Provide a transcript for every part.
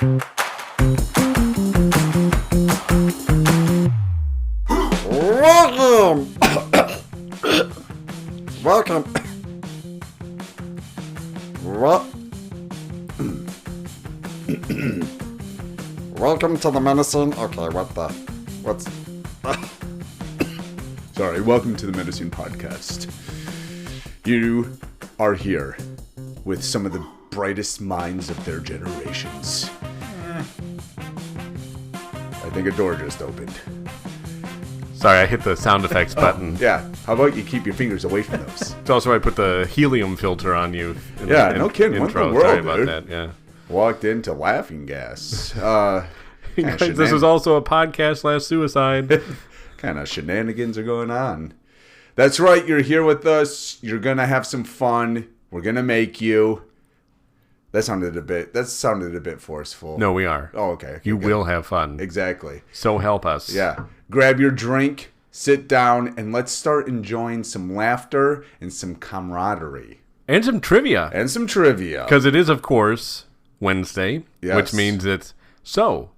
Welcome! Welcome! Welcome to the Menacing... Okay, what's... Sorry, welcome to the Menacing Podcast. You are here with some of the brightest minds of their generations. I think a door just opened. Sorry, I hit the sound effects button. Yeah, how about you keep your fingers away from those? It's also I put the helium filter on you. No kidding. What Intro. in the world, Sorry about dude? that. Yeah. Walked into laughing gas. This is also a podcast / suicide. Kind of shenanigans are going on. That's right. You're here with us. You're gonna have some fun. We're gonna make you. That sounded a bit forceful. No, we are. Oh, okay. You good. will have fun. Exactly. So help us. Yeah. Grab your drink, sit down, and let's start enjoying some laughter and some camaraderie. And some trivia. And some trivia. Because it is, of course, Wednesday. Yes. Which means it's... So,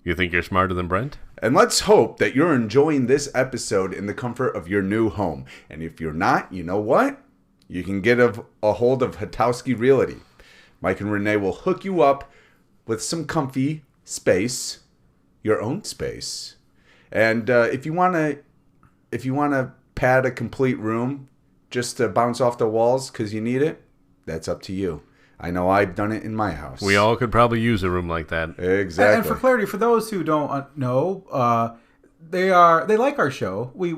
you think you're smarter than Brent? And let's hope that you're enjoying this episode in the comfort of your new home. And if you're not, you know what? You can get a hold of Hatowski Realty. Mike and Renee will hook you up with some comfy space, your own space. And if you want to pad a complete room just to bounce off the walls because you need it, that's up to you. I know I've done it in my house. We all could probably use a room like that. Exactly. And for clarity, for those who don't know, they like our show. We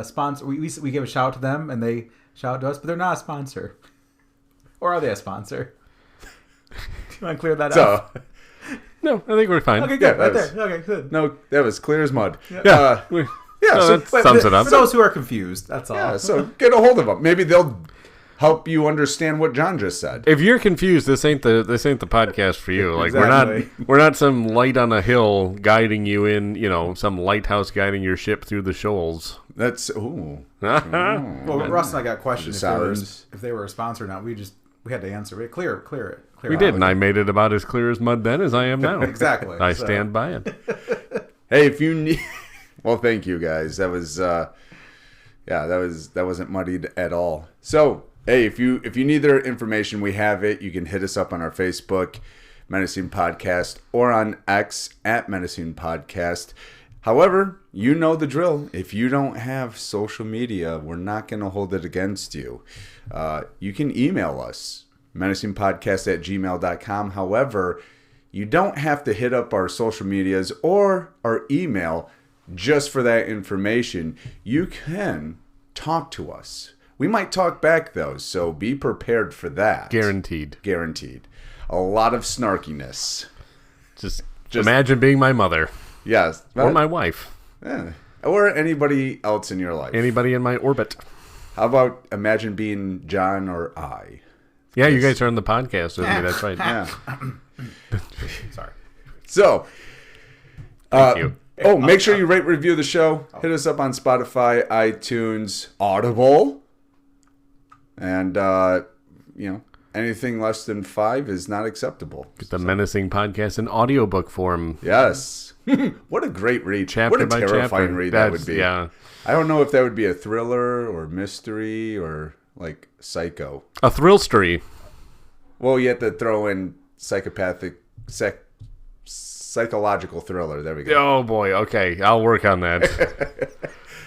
sponsor. We give a shout out to them, and they shout out to us, but they're not a sponsor. Or are they a sponsor? Do you want to clear that up? No, I think we're fine. Okay, good. Yeah, Right there. Okay, good. No, that was clear as mud. Yeah. Yeah, No, so, that sums it up. For those who are confused, that's all. yeah, so get a hold of them. Maybe they'll help you understand what John just said. If you're confused, this ain't the podcast for you. Like Exactly. we're not some light on a hill guiding you in, some lighthouse guiding your ship through the shoals. That's ooh. Well, Russ and I got questioned Sounds- if they were a sponsor or not. We had to answer it. Clear it. We did, and I made it about as clear as mud then as I am now. Exactly. I So- stand by it. Hey, if you need, well, thank you guys. That was, that wasn't muddied at all. So, hey, if you need their information, we have it. You can hit us up on our Facebook, Menacing Podcast, or on X at Menacing Podcast. However, you know the drill. If you don't have social media, we're not going to hold it against you. You can email us, menacingpodcast@gmail.com. However, you don't have to hit up our social medias or our email just for that information. You can talk to us. We might talk back, though, so be prepared for that. Guaranteed. Guaranteed. A lot of snarkiness. Just imagine being my mother Yes. or my wife. Yeah. Or anybody else in your life. Anybody in my orbit. How about imagine being John or I? Yeah, you guys are on the podcast with me. That's right. Yeah. Sorry. So, Thank you. make sure you rate, review the show. Hit us up on Spotify, iTunes, Audible. And, anything less than 5 is not acceptable. Get the Menacing Podcast in audiobook form. Yes. What a great read. Chapter what a by terrifying chapter. read that would be. Yeah. I don't know if that would be a thriller or mystery or like Psycho. A thrill story. Well, you have to throw in psychological thriller. There we go. Oh, boy. Okay. I'll work on that.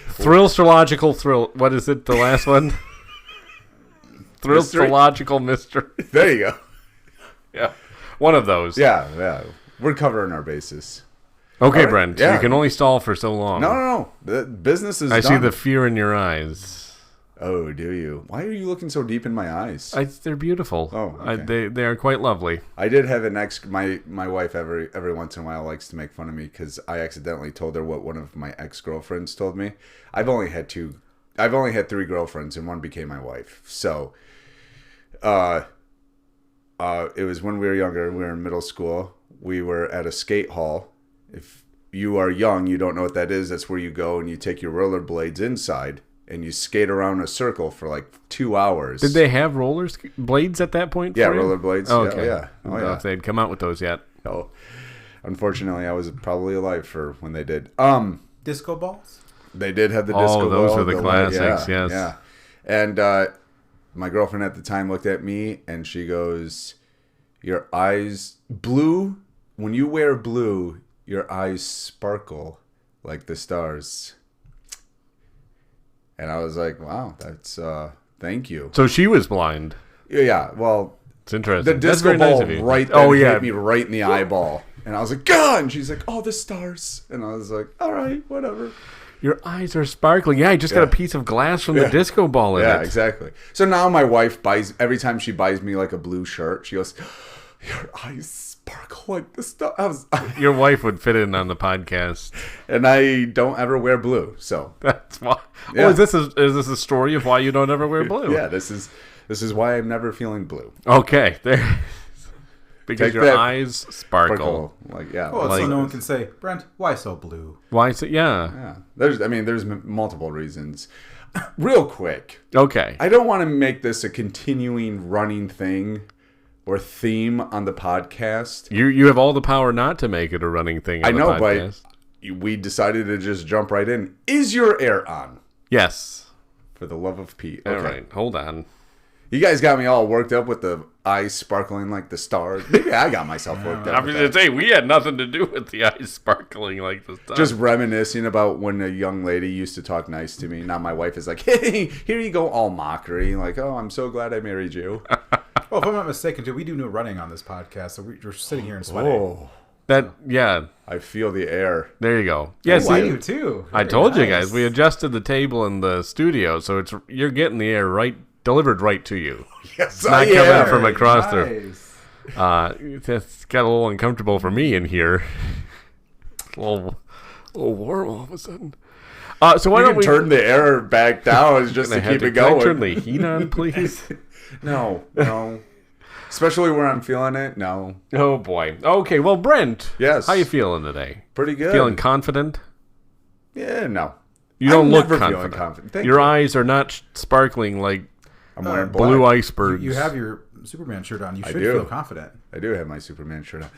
Thrillological thrill. What is it? The last one? Thrillological mystery. There you go. Yeah. One of those. Yeah. We're covering our bases. Okay, All right, Brent. yeah. You can only stall for so long. No. The business is I done. see the fear in your eyes. Oh, do you? Why are you looking so deep in my eyes? They're beautiful. Oh, okay. They are quite lovely. I did have an ex. My wife every once in a while likes to make fun of me because I accidentally told her what one of my ex-girlfriends told me. I've only had 3 girlfriends, and one became my wife. So, it was when we were younger. We were in middle school. We were at a skate hall. If you are young, you don't know what that is. That's where you go and you take your rollerblades inside and you skate around a circle for like 2 hours. Did they have blades at that point? Yeah, for you? rollerblades. Oh, Yeah, okay. yeah. I Oh, don't know yeah. if they'd come out with those yet. Oh, unfortunately, I was probably alive for when they did. Disco balls? They did have the Oh, disco those ball, are the classics, yeah, yes. Yeah. And my girlfriend at the time looked at me and she goes, "Your eyes blue. When you wear blue, your eyes sparkle like the stars." And I was like, "Wow, that's thank you." So she was blind. Yeah, well, It's interesting. the That's disco very nice ball of you. right then Oh yeah. hit me right in the eyeball. And I was like, "God!" And she's like, "Oh, the stars." And I was like, "All right, whatever." Your eyes are sparkling. Yeah, I just got a piece of glass from the disco ball in Yeah, it. exactly. So now my wife every time she buys me like a blue shirt, she goes, "Your eyes sparkle like the stars." Your wife would fit in on the podcast. And I don't ever wear blue. So That's why. Yeah. Oh, is this a story of why you don't ever wear blue? yeah, this is why I'm never feeling blue. Okay, there. Because Take your that. eyes sparkle. Sparkle, like yeah. Well, Like- so no one can say, Brent, why so blue? Why is it? Yeah. Yeah. There's multiple reasons. Real quick, Okay. I don't want to make this a continuing running thing or theme on the podcast. You have all the power not to make it a running thing on I know, the podcast. but we decided to just jump right in. Is your air on? Yes. For the love of Pete. All Okay. right. Hold on. You guys got me all worked up with the eyes sparkling like the stars. Maybe I got myself worked up. I was with going that. to say, we had nothing to do with the eyes sparkling like the stars. Just reminiscing about when a young lady used to talk nice to me. Now my wife is like, "Hey, here you go," all mockery. Like, "Oh, I'm so glad I married you." Well, if I'm not mistaken, too, we do no running on this podcast, so we're sitting here and sweating. Oh, that, yeah. I feel the air. There you go. Yeah, Oh, I see, do too. I Very told you nice. guys, we adjusted the table in the studio, so you're getting the air delivered right to you. Yes, Not I coming am. from across the. Nice. It's got a little uncomfortable for me in here. A little warm all of a sudden. So why You don't can we turn the air back down just to Gonna have keep it can I going. turn the heat on, please? No. Especially where I'm feeling it. No. Oh boy. Okay, well, Brent. Yes. How you feeling today? Pretty good. Feeling confident? Yeah, no. You don't I'm look never confident. feeling confident. Thank Your you. eyes are not sparkling like I'm wearing black. blue icebergs. You have your Superman shirt on. You should do. feel confident. I do have my Superman shirt on.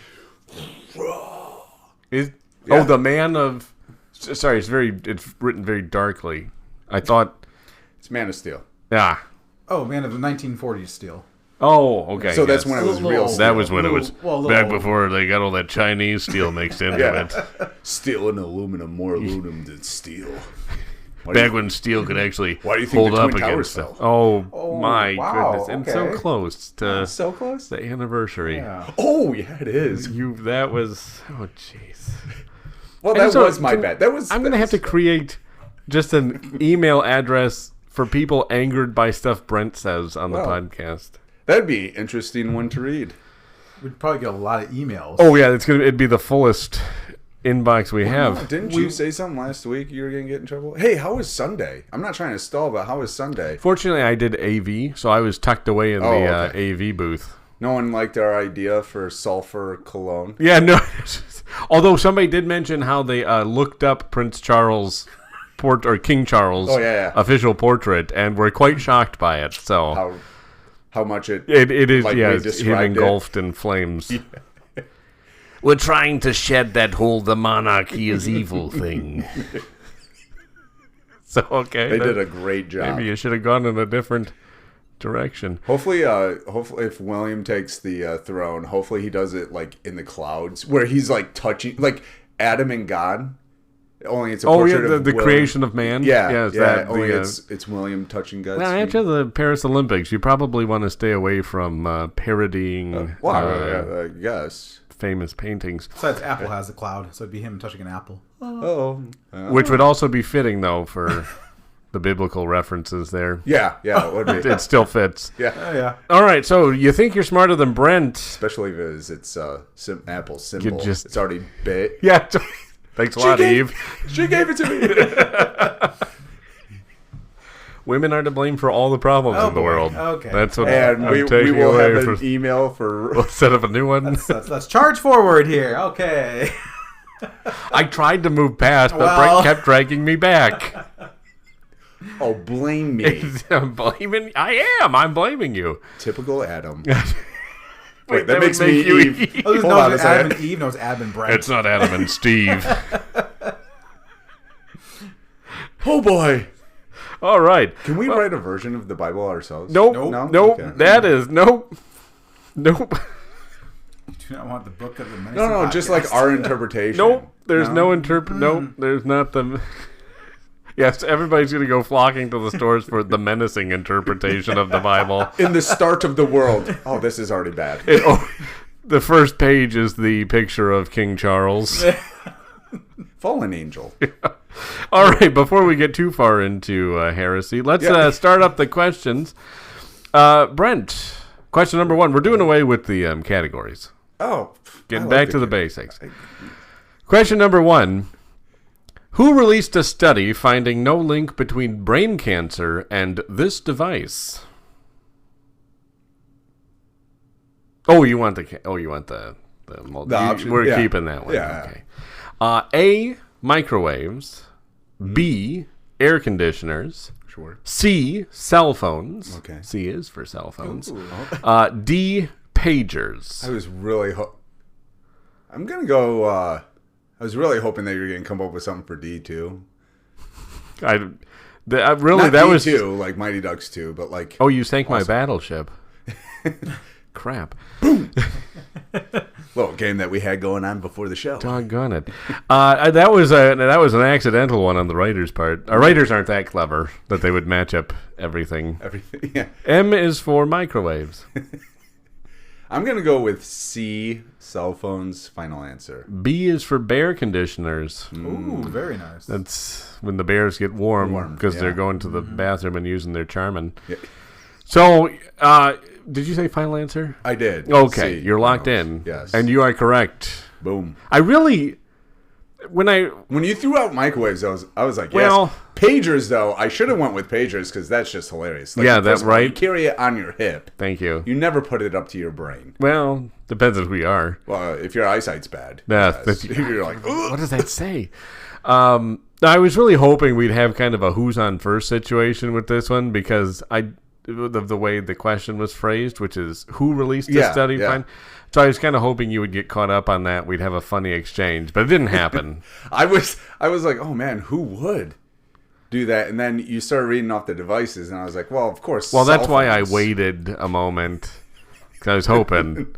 Is Yeah. Oh, the man of. Sorry, it's written very darkly. I thought. It's Man of Steel. Ah. Oh, man of the 1940s steel. Oh, okay. So that's yes. when it was Little- real little- steel. That was when it was Well, back little- before they got all that Chinese steel mixed into Yeah. it. Steel and aluminum, more aluminum than steel. Back when steel could actually Why do you think hold the up Twin Towers against fell? stuff. Oh, Oh, my wow, goodness! And so okay. close to So close. the anniversary. Yeah. Oh yeah, it is. That was jeez. Well, And that so, was my bad. That was. I'm gonna have to create just an email address for people angered by stuff Brent says on the Well. podcast. That'd be an interesting one to read. We'd probably get a lot of emails. Oh yeah, it'd be the fullest inbox we have. Didn't you say something last week you were gonna get in trouble? Hey, how was Sunday? I'm not trying to stall, but how was Sunday? Fortunately, I did AV, so I was tucked away in the okay. AV booth. No one liked our idea for sulfur cologne. Yeah, no. Although somebody did mention how they looked up Prince Charles' King Charles' official portrait and were quite shocked by it. So How much it it is like we it's him described it. engulfed in flames. We're trying to shed that whole "the monarchy is evil" thing. So okay, They did a great job. maybe you should have gone in a different direction. Hopefully if William takes the throne, hopefully he does it like in the clouds where he's like touching like Adam and God. Only it's a Oh yeah, portrait of the William. creation of man. Yeah, is yeah. that Only the, it's William touching God's Now, feet. after the Paris Olympics, you probably want to stay away from parodying I guess. famous paintings, Besides, Apple has a cloud, so it'd be him touching an apple. Oh, which would also be fitting, though, for the biblical references there. yeah, it would be. It still fits. Yeah, Oh, yeah. All right, so you think you're smarter than Brent? especially if it's Apple symbol. just- It's already bit. Yeah. Thanks a lot, Eve. She gave it to me. Women are to blame for all the problems Oh, in the boy. world. Okay. That's what And I'm we taking will away have for. an email for. We'll set up a new one. Let's charge forward here. Okay. I tried to move past, but Well. Brent kept dragging me back. Oh, blame me. I'm blaming you. Typical Adam. Wait, that makes would me make you Eve. Oh, Hold no, on a it's Adam second. and Eve. No, it's Adam and Brent. It's not Adam and Steve. Oh, boy. All right. Can we write a version of the Bible ourselves? Nope. No? Nope. Okay. That is nope. Nope. You do not want the book of the menacing No, just like podcast. our interpretation. Nope. There's no Nope. There's not the. Yes, everybody's going to go flocking to the stores for the menacing interpretation of the Bible. In the start of the world. Oh, this is already bad. The first page is the picture of King Charles. Fallen angel. All right, before we get too far into heresy, let's start up the questions. Brent, question number 1. We're doing away with the categories. Oh. Getting back to the basics. Question number 1. Who released a study finding no link between brain cancer and this device? Oh, you want the option? We're Yeah. keeping that one. Yeah. Okay. A, microwaves. B, air conditioners. Sure. C, cell phones. Okay. C is for cell phones. Ooh. D, pagers. I was really I'm going to go I was really hoping that you were going to come up with something for D2. Really, Not that D2, was like Mighty Ducks 2, but like Oh, you sank my battleship. Crap. little game that we had going on before the show. Doggone it. That was an accidental one on the writer's part. Our writers aren't that clever that they would match up everything. Everything. Yeah. M is for microwaves. I'm going to go with C, cell phones, final answer. B is for bear conditioners. Ooh, very nice. That's when the bears get warm because yeah. they're going to the bathroom and using their Charmin. Yeah. So, did you say final answer? I did. Okay, C, you're locked finals. in. Yes. And you are correct. Boom. I really, when you threw out microwaves, I was like, Well- yes. Pagers, though, I should have went with pagers because that's just hilarious. Like, Yeah, first that's of all, right. You carry it on your hip. Thank you. You never put it up to your brain. Well, depends on who you are. Well, if your eyesight's bad. Yeah, yes. You're like, ugh. What does that say? I was really hoping we'd have kind of a who's on first situation with this one because of the way the question was phrased, which is who released the Yeah, study. yeah. Fine. So I was kind of hoping you would get caught up on that. We'd have a funny exchange, but it didn't happen. I was like, oh man, who would do that? And then you started reading off the devices, and I was like, well, of course. Well, that's cell why I phones. waited a moment because I was hoping.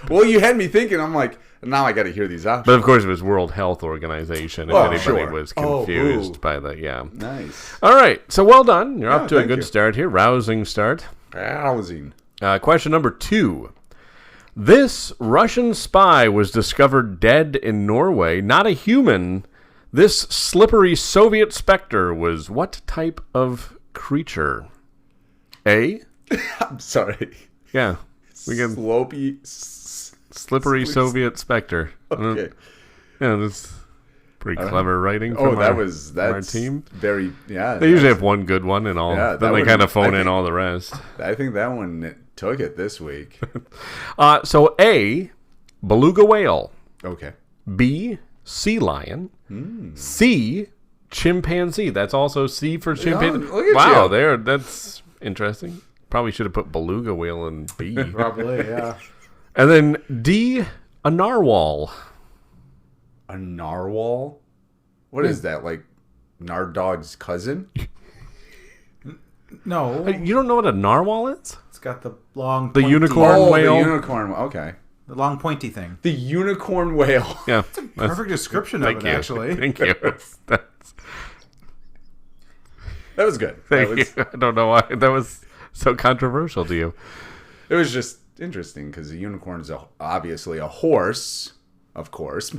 Well, you had me thinking. I'm like, now I got to hear these options. But of course, it was World Health Organization. If Oh, anybody sure. was Oh, confused ooh. by the Nice. All right, so well done. You're Yeah, off to a thank good you. start here. Rousing start. Housing. Question number 2. This Russian spy was discovered dead in Norway. Not a human. This slippery Soviet specter was what type of creature? A? I'm sorry. Yeah. We get Slopey. slippery Soviet specter. Okay. Yeah, that's pretty clever writing Oh, from that's our team. very, yeah. They usually have one good one and all. Yeah, then that they one- kind of phone I in think- all the rest. I think that one took it this week. So A, beluga whale. Okay. B, sea lion. C, chimpanzee. That's also C for chimpanzee. look at Wow, you. that's interesting. Probably should have put beluga whale in B. Probably, yeah. And then D, a narwhal. A narwhal? What is that? Like Nardog's cousin? No, You don't know what a narwhal is? it's got the long, The pointy- unicorn Oh, whale. the unicorn. Okay. the long pointy thing. The unicorn whale. Yeah. Perfect description of Thank it, you. actually. Thank you. That's- That was good. thank That was, you. I don't know why that was so controversial to you. It was just interesting because the unicorn is obviously a horse, of course,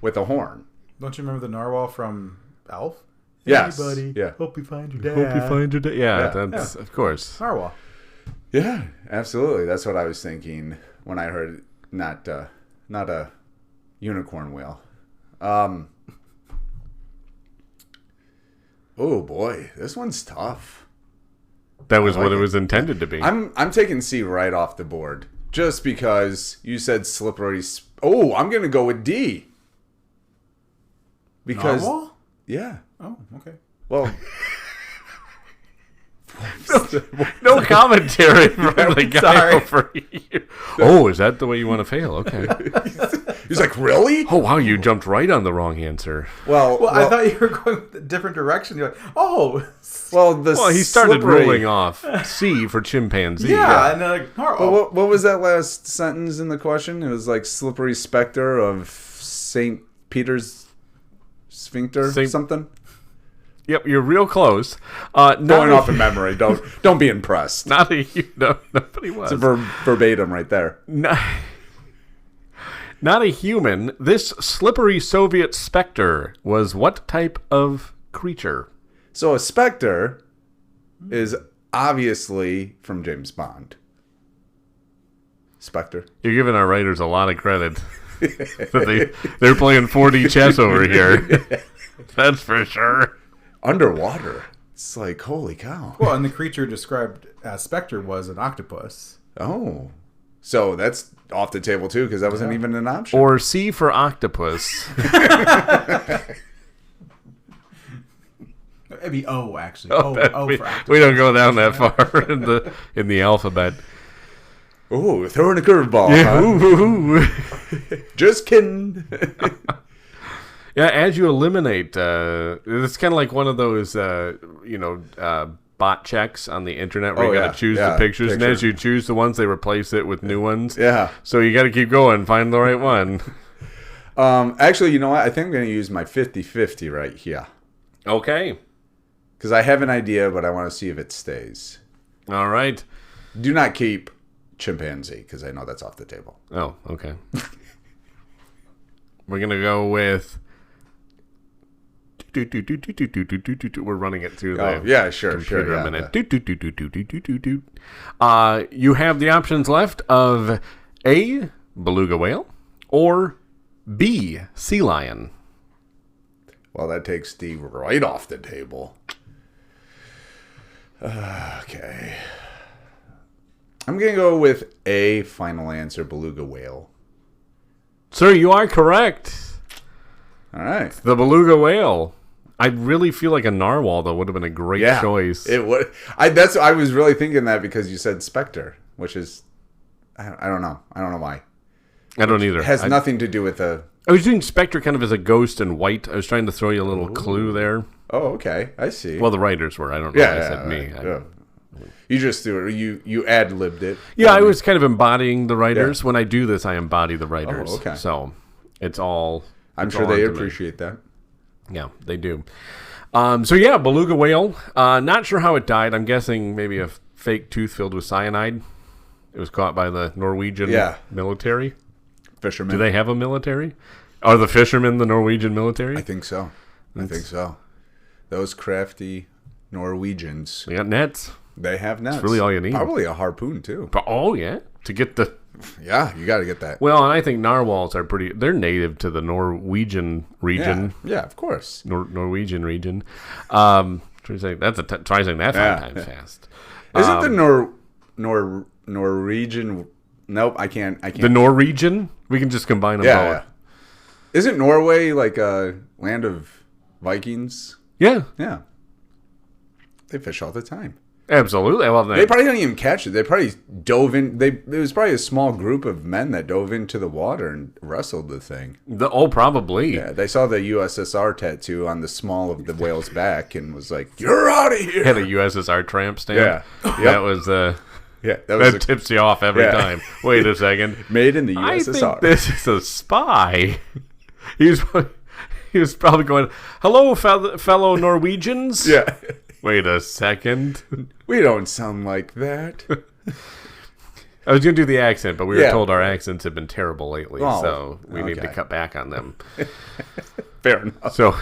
with a horn. Don't you remember the narwhal from Elf? Yes. Hey, buddy. Yeah. Hope you find your dad. Hope you find your day. Yeah, Yeah. that's of course. Narwhal. Yeah, absolutely. That's what I was thinking when I heard not a unicorn whale. Oh boy, this one's tough. That was I like what it it. was intended to be. I'm taking C right off the board just because you said slippery. Oh, I'm gonna go with D. Because Narwhal? yeah. Oh, okay. Well, No commentary from the guy sorry. over here. Oh, is that the way you want to fail? Okay. he's like, really? Oh, wow, you jumped right on the wrong answer. Well, I thought you were going a different direction. You're like, oh, well, He started slippery. ruling off C for chimpanzee. yeah. And then like, oh, What was that last sentence in the question? It was like slippery specter of St. Peter's sphincter, something. Yep, you're real close. Going off in memory. Don't be impressed. Not a no, nobody was. It's verbatim right there. Not a human. This slippery Soviet specter was what type of creature? So a specter is obviously from James Bond. Spectre. You're giving our writers a lot of credit. That they're playing 4D chess over here. That's for sure. Underwater. It's like, holy cow. well, and the creature described as Spectre was an octopus. Oh. So that's off the table too, because that wasn't even an option. Or C for octopus. It'd be O, actually. O for octopus. We don't go down that far in the alphabet. Ooh, throwing a curveball. Yeah, Huh? ooh, ooh. Just kidding. Yeah, as you eliminate, it's kind of like one of those, bot checks on the internet where Oh, you got yeah, to choose yeah, the pictures, and picture. as you choose the ones, they replace it with new ones. Yeah. So you got to keep going, find the right one. Actually, you know what? I think I'm going to use my 50-50 right here. Okay. Because I have an idea, but I want to see if it stays. All right. Do not keep chimpanzee, because I know that's off the table. Oh, okay. We're going to go with... We're running it through the Oh, yeah, sure, computer yeah, a minute. You have the options left of A, beluga whale, or B, sea lion. Well, that takes D right off the table. Okay. I'm going to go with A, final answer, beluga whale. Sir, you are correct. All right. The beluga whale. I really feel like a narwhal, though, would have been a great Yeah. choice. It would. I was really thinking that because you said specter, which is, I don't know. I don't know why. I don't either. It has nothing to do with the... I was doing Spectre kind of as a ghost and white. I was trying to throw you a little clue there. Oh, okay. I see. Well, the writers were. I don't know. yeah, I yeah, said me. yeah. You just threw it. You ad-libbed it. Yeah, I was kind of embodying the writers. When I do this, I embody the writers. Oh, okay. So it's all. I'm it's sure all they onto me. appreciate that. Yeah, they do. So yeah, beluga whale. Not sure how it died. I'm guessing maybe a fake tooth filled with cyanide. It was caught by the Norwegian military. Fishermen. Do they have a military? Are the fishermen the Norwegian military? I think so. I think so. Those crafty Norwegians. They got nets. They have nets. really all you need. Probably a harpoon, too. Oh yeah, to get the. Yeah, you got to get that. Well, and I think narwhals are pretty. They're native to the Norwegian region. Yeah, of course. Norwegian region. Try saying that 5 times fast. Isn't the Norwegian... Nope, I can't. The Norwegian? We can just combine them Yeah, both. yeah. Isn't Norway like a land of Vikings? Yeah, Yeah. They fish all the time. absolutely. Well, They probably didn't even catch it. They probably dove in. It was probably a small group of men that dove into the water and wrestled the thing. probably. Yeah, they saw the USSR tattoo on the small of the whale's back and was like, "You're out of here." Had a USSR tramp stamp. Yeah. That was Yeah, that was that tips you off every Yeah. time. Wait a second. made in the I USSR. think this is a spy. He was probably going, "Hello, fellow Norwegians." Yeah, Wait a second. we don't sound like that. I was going to do the accent, but we were Yeah. told our accents have been terrible lately, Oh, so we need to okay. cut back on them. Fair enough. So,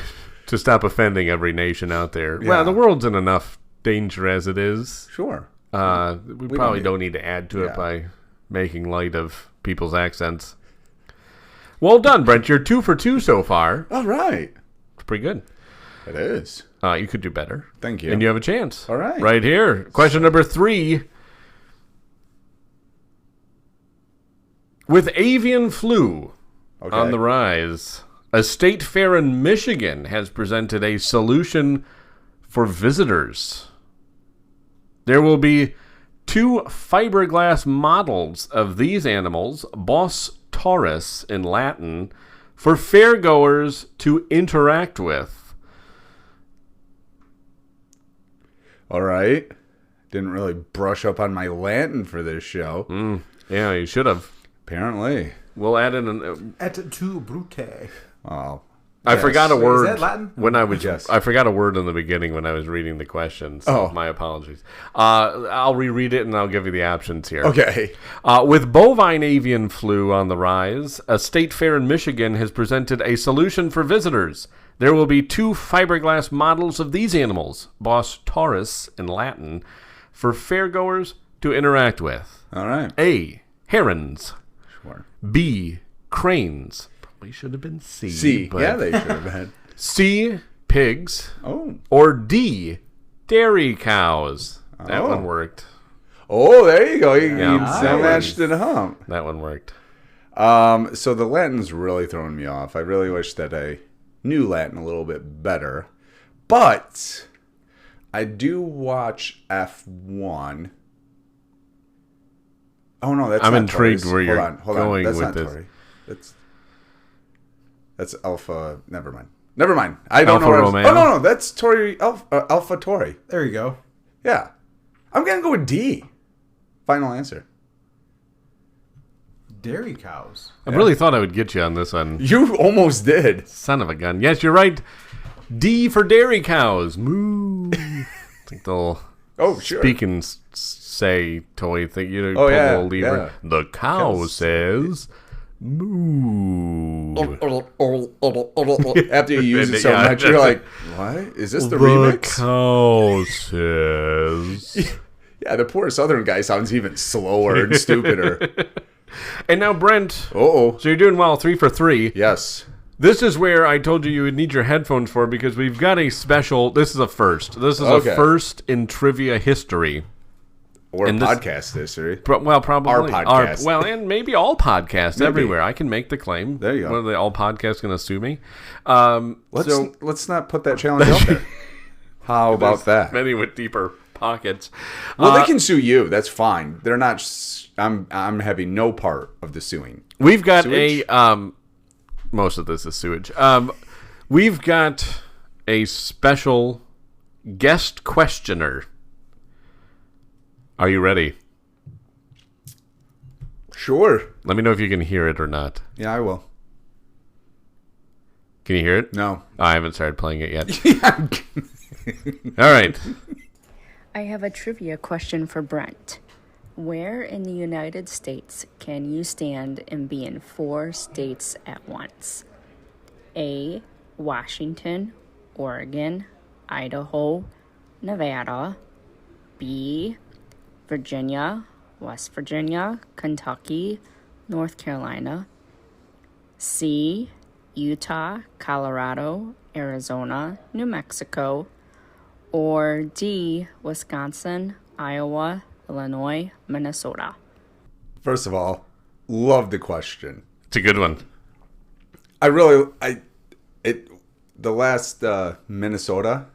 to stop offending every nation out there. Yeah. Well, the world's in enough danger as it is. Sure. We probably don't need to add to it Yeah. by making light of people's accents. Well done, Brent. You're 2 for 2 so far. All right. It's pretty good. It is. You could do better. Thank you. And you have a chance. All right. Right here. Question number 3. With avian flu Okay. on the rise, a state fair in Michigan has presented a solution for visitors. There will be 2 fiberglass models of these animals, Bos taurus in Latin, for fairgoers to interact with. All right. Didn't really brush up on my Latin for this show. Yeah, you should have. Apparently. We'll add in an... Et tu, Brute. Oh. I Yes. forgot a Wait, word is that Latin? when I was. Yes. I forgot a word in the beginning when I was reading the questions. So Oh. my apologies. I'll reread it and I'll give you the options here. Okay. With bovine avian flu on the rise, a state fair in Michigan has presented a solution for visitors. There will be 2 fiberglass models of these animals, Bos taurus in Latin, for fairgoers to interact with. All right. A. Herons. Sure. B. Cranes. Probably should have been C. C. but- Yeah, they should have been. C. Pigs. Oh. Or D. Dairy cows. That Oh. one worked. Oh, there you go. You Nice. matched it hump. That one worked. So the Latin's really throwing me off. I really wish that I knew Latin a little bit better. But I do watch F1. Oh no, that's I'm not intrigued Taurus. where you're Hold on. going That's with not this. Tauri. That's Alpha. Never mind. I don't Alfa know. Romeo? Oh no, that's Tori Alpha Tori. There you go. Yeah, I'm gonna go with D. Final answer. Dairy cows. I really thought I would get you on this one. You almost did. Son of a gun. Yes, you're right. D for dairy cows. Moo. It's like the little Oh sure. speak and say toy thing. You know, Oh, pull yeah, a little lever. yeah. The cow Cows. says moo. After you use it so Yeah, much, you're that's like, what? Is this the The remix? cow says. Yeah, the poor Southern guy sounds even slower and stupider. And now, Brent. Oh, So you're doing well, 3 for 3. yes. This is where I told you would need your headphones for because we've got a special. This is a first. This is Okay. a first in trivia history. Or And this- podcast history. Probably Our podcast. and maybe all podcasts Maybe. everywhere. I can make the claim. There you go. What are they all podcasts going to sue me? Let's not put that challenge out there. How about that? Many with deeper pockets. Well, they can sue you. That's fine. They're not. I'm having no part of the suing. We've got Sewage? most of this is sewage. We've got a special guest questioner. Are you ready? Sure. Let me know if you can hear it or not. Yeah, I will. Can you hear it? No. I haven't started playing it yet. All right. I have a trivia question for Brent. Where in the United States can you stand and be in 4 states at once? A. Washington, Oregon, Idaho, Nevada. B. Virginia, West Virginia, Kentucky, North Carolina. C. Utah, Colorado, Arizona, New Mexico. Or D. Wisconsin, Iowa, Illinois, Minnesota. First of all, love the question. It's a good one. The last Minnesota.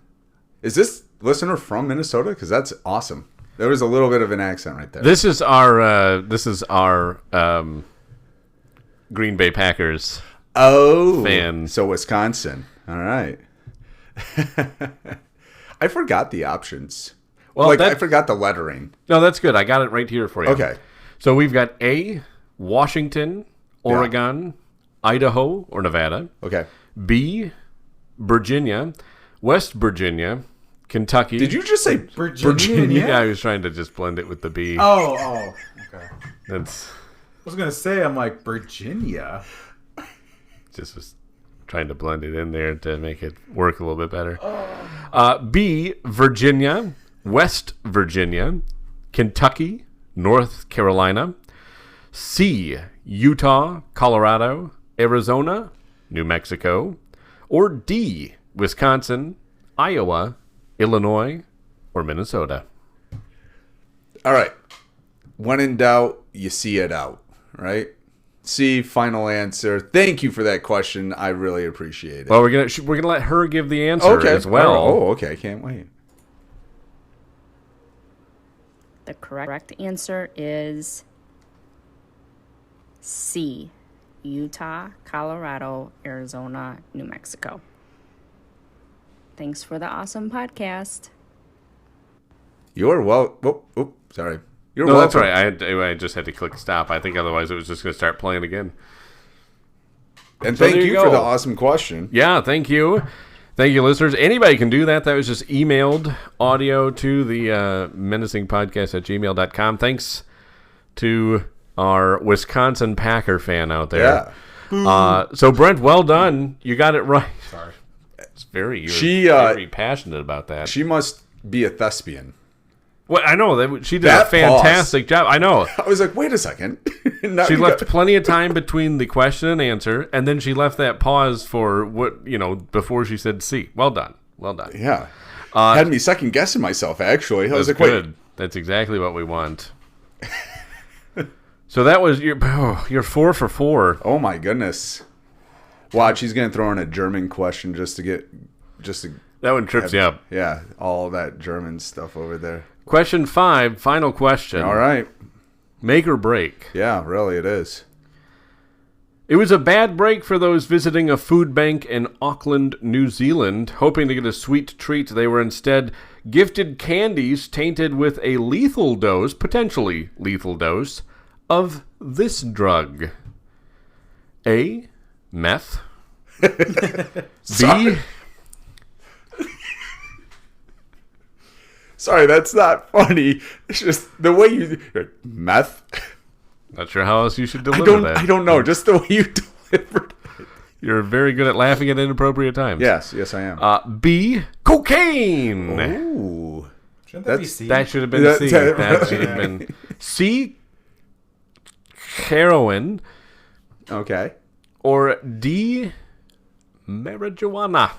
Is this listener from Minnesota? Because that's awesome. There was a little bit of an accent right there. This is our Green Bay Packers. Oh, fan. So Wisconsin. All right. I forgot the options. Well, I forgot the lettering. No, that's good. I got it right here for you. Okay. So we've got A, Washington, Oregon, Idaho or Nevada. Okay. B, Virginia, West Virginia, Kentucky. Did you just say Virginia? Yeah, I was trying to just blend it with the B. Oh, okay. That's I was gonna say, I'm like Virginia. just was trying to blend it in there to make it work a little bit better. B, Virginia, West Virginia, Kentucky, North Carolina. C, Utah, Colorado, Arizona, New Mexico. Or D, Wisconsin, Iowa, Illinois, or Minnesota. All right. When in doubt, you see it out, right? C, final answer. Thank you for that question. I really appreciate it. Well, we're gonna let her give the answer as well. Oh, okay. Can't wait. The correct answer is C. Utah, Colorado, Arizona, New Mexico. Thanks for the awesome podcast. You're sorry. You're No, welcome. that's right. I just had to click stop. I think otherwise it was just going to start playing again. And So thank there you you for go. the awesome question. Yeah, thank you. Thank you, listeners. Anybody can do that. That was just emailed audio to the menacingpodcast@gmail.com. Thanks to our Wisconsin Packer fan out there. Yeah. So, Brent, well done. You got it right. Sorry. You're very passionate about that. She must be a thespian. Well, I know. She did That a fantastic job. I know. I was like, wait a second. Now She you left got- plenty of time between the question and answer, and then she left that pause for before she said C. Well done. Well done. Yeah. Had me second guessing myself, actually. I was That's like, good. That's exactly what we want. So that was you're 4 for 4. oh my goodness. Watch, he's going to throw in a German question just to That one trips you up. yeah, all that German stuff over there. Question 5, final question. All right. Make or break. Yeah, really, it is. It was a bad break for those visiting a food bank in Auckland, New Zealand. Hoping to get a sweet treat, they were instead gifted candies tainted with a potentially lethal dose, of this drug. A, meth. B, Sorry, that's not funny. It's just the way you meth. not sure how else you should deliver that. I don't know. Just the way you delivered. You're very good at laughing at inappropriate times. Yes, I am. B, cocaine. Ooh. Shouldn't that be That's- C? That should have been That- C. that- That should have been C, heroin, Okay. or D, marijuana.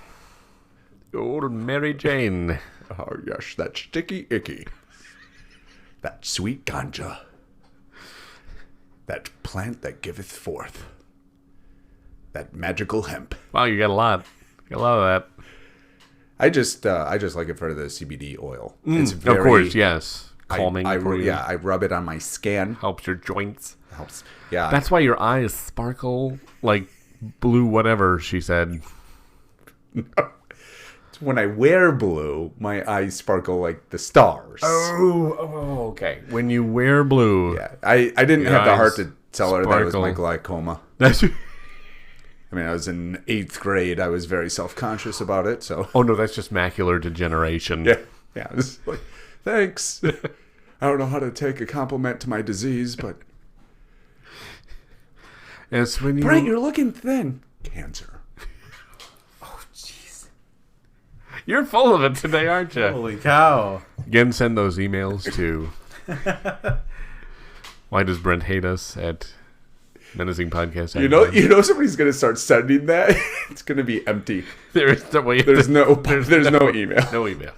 Old Mary Jane. Oh yes, that sticky icky. That sweet ganja. That plant that giveth forth. That magical hemp. Wow, you got a lot. Got a lot of that. I just like it for the CBD oil. It's Of course, yes. I- Calming I, for you. Yeah, I rub it on my skin. Helps your joints. Helps. Yeah. That's why your eyes sparkle like blue whatever, she said. when I wear blue, my eyes sparkle like the stars. Oh, okay. When you wear blue. Yeah. I didn't Your have the heart eyes to tell her that it was my sparkle. glaucoma. That's I mean, I was in 8th grade. I was very self-conscious about it, so Oh no, that's just macular degeneration. yeah. I was like, thanks. I don't know how to take a compliment to my disease, but It's when you Brent, you're looking thin. Cancer. You're full of it today, aren't you? Holy cow. Again, send those emails to Why Does Brent Hate Us at Menacing Podcast. You know somebody's gonna start sending that. It's gonna be empty. there is no way. There's no email. no email.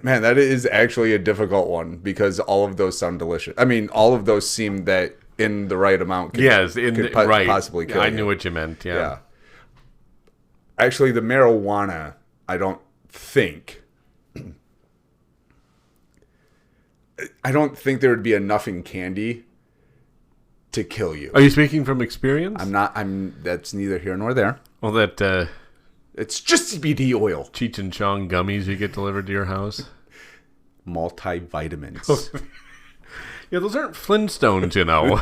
Man, that is actually a difficult one because all of those sound delicious. I mean, all of those seem that in the right amount could, Yes, could right. possibly kill I you. knew what you meant. Yeah. Yeah. Actually, the marijuana, I don't think there would be enough in candy to kill you. Are you speaking from experience? That's neither here nor there. Well, that It's just CBD oil. Cheech and Chong gummies you get delivered to your house. Multivitamins. Yeah, those aren't Flintstones, you know.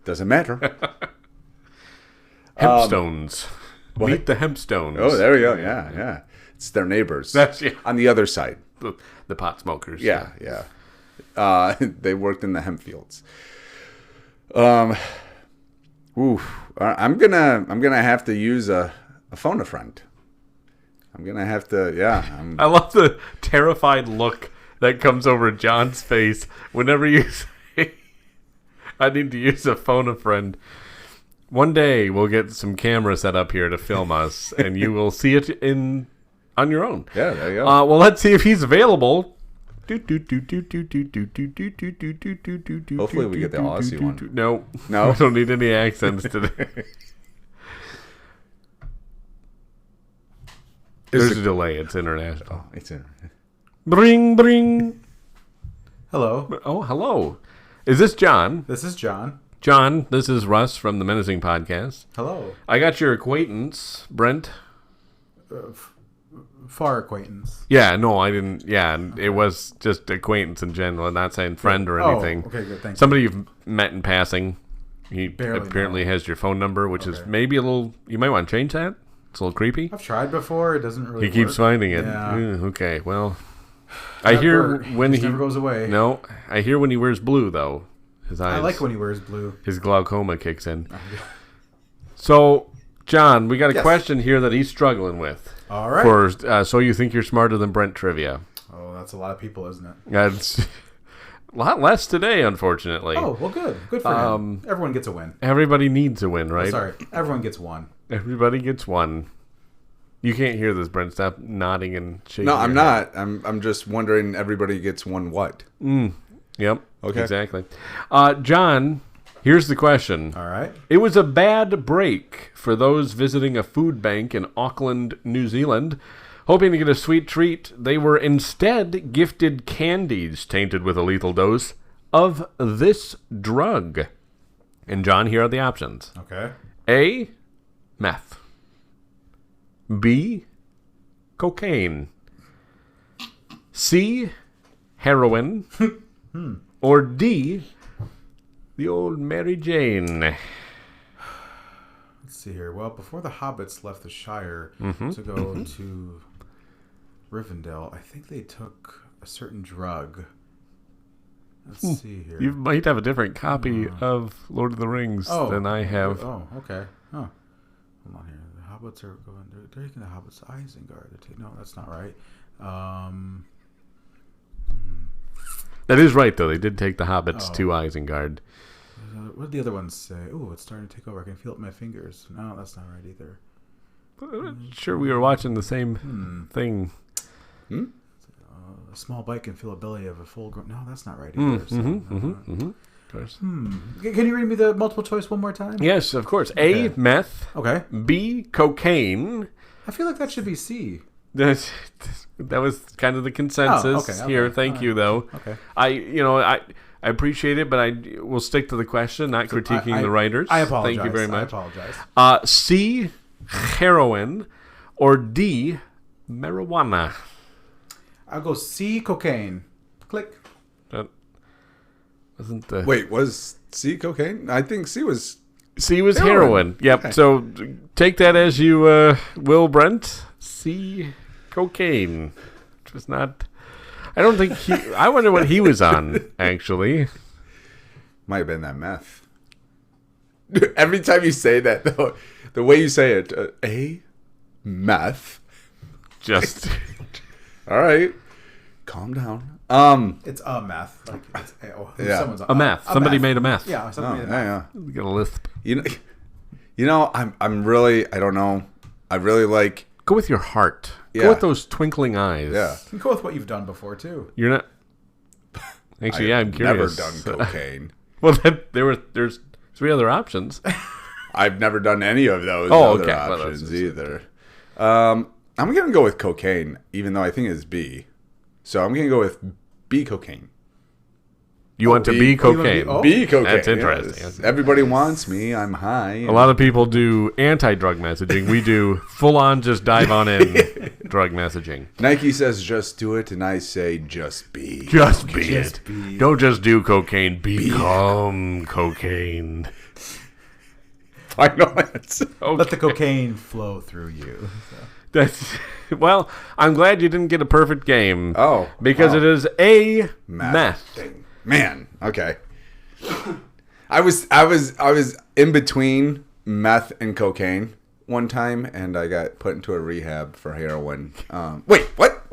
Doesn't matter. Hempstones. Meet the Hempstones. Oh, there we go. Yeah. It's their neighbors. That's yeah. On the other side. The pot smokers. Yeah. They worked in the hemp fields. I'm gonna have to use a phone a friend. I'm gonna have to. Yeah. I love the terrified look that comes over John's face whenever you say, I need to use a phone a friend. One day we'll get some camera set up here to film us, and you will see it on your own. Yeah. There you go. Well, let's see if he's available. Hopefully we get the Aussie one. No. No? I don't need any accents today. There's a delay. It's international. It's in. Bring, bring. Hello, Oh, hello. Is this John? this is John. John, this is Russ from the Menacing Podcast. Hello, I got your acquaintance, Brent. far acquaintance. Yeah, no, I didn't. Yeah, it was just acquaintance in general, not saying friend or anything. Oh, okay, good. Thank you. Somebody you've met in passing. He Barely apparently know. has your phone number, which is Okay. maybe a little. You might want to change that. It's a little creepy. I've tried before. It doesn't really. He keeps work. finding it. Yeah. Okay, well, I That hear bird when just he never goes away. No, I hear when he wears blue though. His eyes. I like when he wears blue. his glaucoma kicks in. So, John, we got a Yes. question here that he's struggling with. All right. For so you think you're smarter than Brent trivia? Oh, that's a lot of people, isn't it? That's a lot less today, unfortunately. Oh, well, good. Good for him. Everyone gets a win. Everybody needs a win, right? Sorry, everyone gets one. Everybody gets one. You can't hear this, Brent. Stop nodding and shaking. No, I'm your head. not. I'm just wondering. Everybody gets one what? Yep. Okay. Exactly. John, here's the question. All right. It was a bad break for those visiting a food bank in Auckland, New Zealand. Hoping to get a sweet treat, they were instead gifted candies tainted with a lethal dose of this drug. And John, here are the options. Okay. A, meth. B, cocaine. C, heroin. Or D, the old Mary Jane. Let's see here. Well, before the hobbits left the Shire to go to Rivendell, I think they took a certain drug. Let's see here. You might have a different copy of Lord of the Rings than I have. Oh, okay. Oh, hold on here. The hobbits are going. They're taking the hobbits to Isengard. No, that's not right. That is right, though. They did take the hobbits Oh. to Isengard. What did the other ones say? Oh, it's starting to take over. I can feel it in my fingers. No, that's not right either. Sure, we were watching the same thing. A small bite can fill a belly of a full grown. No, that's not right either. Of course. Can you read me the multiple choice one more time? Yes, of course. A, Okay. meth. Okay. B, cocaine. I feel like that should be C. That was kind of the consensus okay, here. okay, Thank you, though. Okay. I appreciate it, but I will stick to the question, not critiquing the writers. I apologize. Thank you very I much. apologize. C, heroin, or D, marijuana. I'll go C, cocaine. Click. That wasn't the Wait, was C cocaine? I think C was. C was Heroin. heroin. Yep. Okay. So take that as you will, Brent. C, cocaine. Which was not. I don't think he. I wonder what he was on actually. Might have been that meth. Every time you say that, though, the way you say it, a meth. Just All right, calm down. It's a meth. Like it's Yeah. someone's a meth. Somebody made a meth. Yeah, Oh, somebody made a meth. yeah. Get a lisp. You know, I'm really. I don't know. I really like. Go with your heart. Yeah. Go with those twinkling eyes. Yeah. You can go with what you've done before too. You're not. Actually, yeah, I'm Never curious. done cocaine. Well, there's 3 other options. I've never done any of those Oh, other okay. Well, options that's- either. I'm gonna go with cocaine, even though I think it's B. So I'm gonna go with B cocaine. You want to B- be oh, you wanna be- cocaine. oh. B cocaine. That's interesting. yes. That's Everybody wants me. I'm high. A lot of people do anti-drug messaging. We do full-on, just dive on in drug messaging. Nike says just do it, and I say just be. Just be it. Don't just do cocaine. Become cocaine. I know it's. Let the cocaine flow through you. That's well. I'm glad you didn't get a perfect game. Oh, because oh. it is a Meth. meth. Thing. Man, okay. I was in between meth and cocaine one time, and I got put into a rehab for heroin. Wait, what?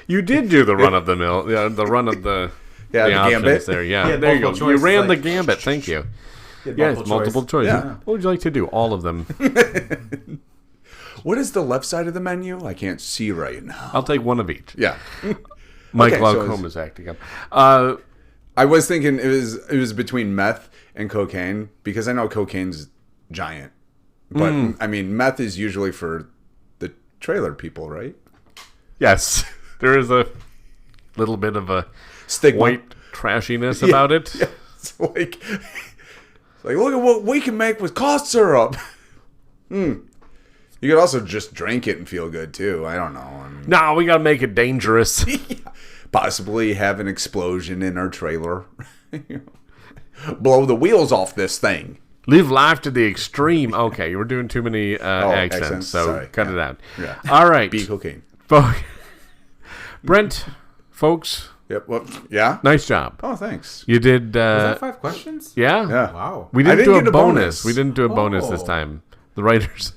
You did do the run of the mill. The run of the Yeah, the options gambit. there. Yeah, Yeah, there you go. multiple You choice, ran the like- gambit. Thank you. You had Yes, multiple choice. Yeah. What would you like to do? All of them. What is the left side of the menu? I can't see right now. I'll take one of each. Yeah. Mike Okay, so Glaucoma is acting up. I was thinking it was between meth and cocaine because I know cocaine's giant, but I mean meth is usually for the trailer people, right? Yes, there is a little bit of a Stigma. white trashiness about it. Yeah, it's like look at what we can make with cough syrup. You could also just drink it and feel good too. I don't know. I mean, No, we got to make it dangerous. possibly have an explosion in our trailer. Blow the wheels off this thing. Live life to the extreme. Okay, you were doing too many accents, accents. so Sorry. cut Yeah. it out. Yeah. All right. Be cocaine. Brent, folks, Yep. Well, yeah. nice job. Oh, thanks. You did, Was that 5 questions? yeah? Yeah. Wow. We I didn't didn't do get a a bonus. bonus. We didn't do a bonus this Oh. time. The writers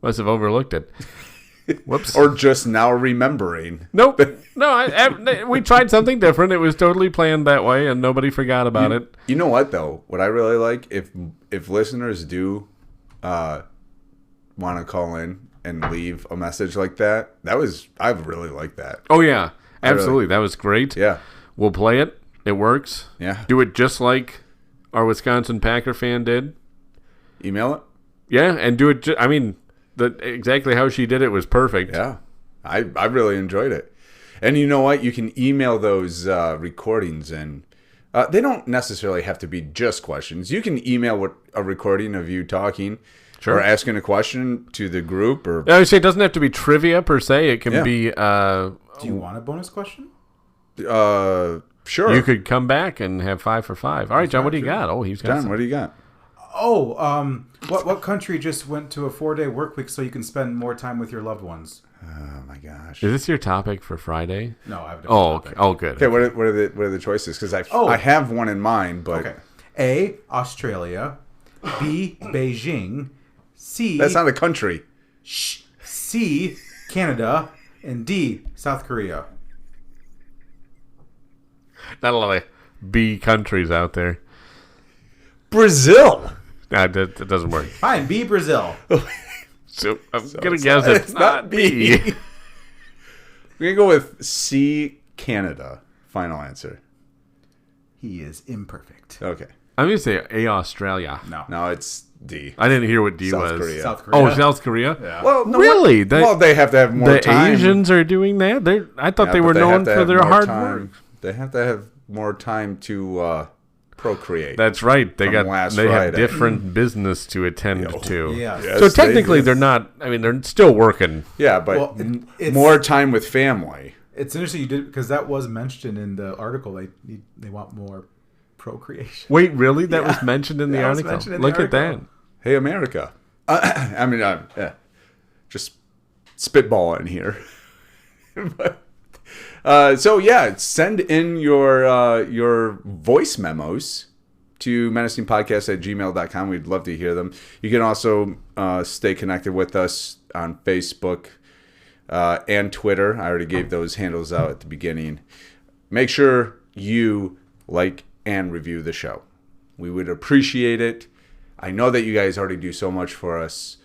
must have overlooked it. Whoops. Or just now remembering. Nope. No, we tried something different. It was totally planned that way, and nobody forgot about it. You know what though? What I really like if listeners do want to call in and leave a message like that, I really like that. Oh, yeah. Absolutely. That was great. Yeah. We'll play it. It works. Yeah. Do it just like our Wisconsin Packer fan did. Email it. Yeah, and do it. I mean, exactly how she did it was perfect. Yeah. I really enjoyed it. And you know what? You can email those recordings in. They don't necessarily have to be just questions. You can email a recording of you talking Sure. or asking a question to the group or I would say it doesn't have to be trivia per se. It can Yeah. be. Do you want a bonus question? sure. You could come back and have 5 for 5. All right, John, what do you got? Oh, he's got John, some. what do you got? Oh, what country just went to a 4-day work week so you can spend more time with your loved ones? Oh my gosh. Is this your topic for Friday? No, I have a Oh, different okay. topic. Oh, good. Okay, what are the choices? Because I have one in mind, but Okay. A, Australia. B, Beijing. C, that's not a country. C, Canada. And D, South Korea. Not a lot of B countries out there. Brazil. Nah, that doesn't work. Fine, B, Brazil. So I'm gonna guess it's not B. We're gonna go with C, Canada. Final answer. He is imperfect. Okay. I'm gonna say A, Australia. No, it's D. I didn't hear what D South was. Korea. South Korea. Oh, South Korea. Yeah. Well, no, Really? well, they have to have more The time. Asians are doing that. I thought Yeah, they but were have known to for have their more hard time. work. They have to have more time to procreate. That's right. They From last have Friday. different business to attend to. Yeah. Yes, So they technically, do. they're not. I mean, they're still working. Yeah, but Well, it's- more time with family. It's interesting you did because that was mentioned in the article. They want more procreation. Wait, really? That was mentioned in the That was article. mentioned in the Look at that. article. Hey, America. I mean, just spitballing here. But, so yeah, send in your voice memos to menacingpodcast@gmail.com. We'd love to hear them. You can also stay connected with us on Facebook and Twitter. I already gave those handles out at the beginning. Make sure you like and review the show. We would appreciate it. I know that you guys already do so much for us,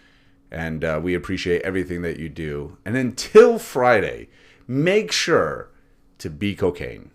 and we appreciate everything that you do. And until Friday, make sure to be cocaine.